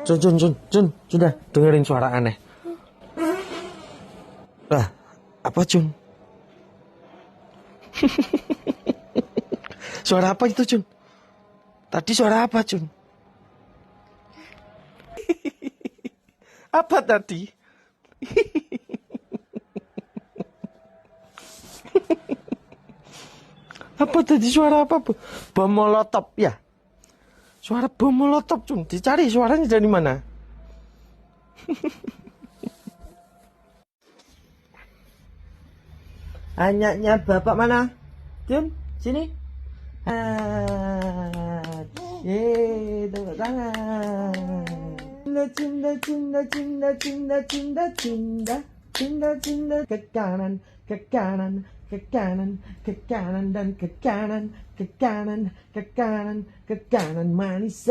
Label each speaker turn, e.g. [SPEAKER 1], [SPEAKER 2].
[SPEAKER 1] Jun, sudah dengerin suara aneh. Lah, apa Jun? Suara apa itu Jun? Tadi suara apa Jun? Apa tadi? Apa tadi suara apa? Bom molotov ya? Suara bom molotov Jun. Dicari suaranya dari mana? Anyaknya bapak mana? Jun, sini. Tepuk tangan. Cinta, ke kanan, ke kanan, ke kanan, ke kanan dan ke kanan, ke kanan, ke kanan, ke kanan manis.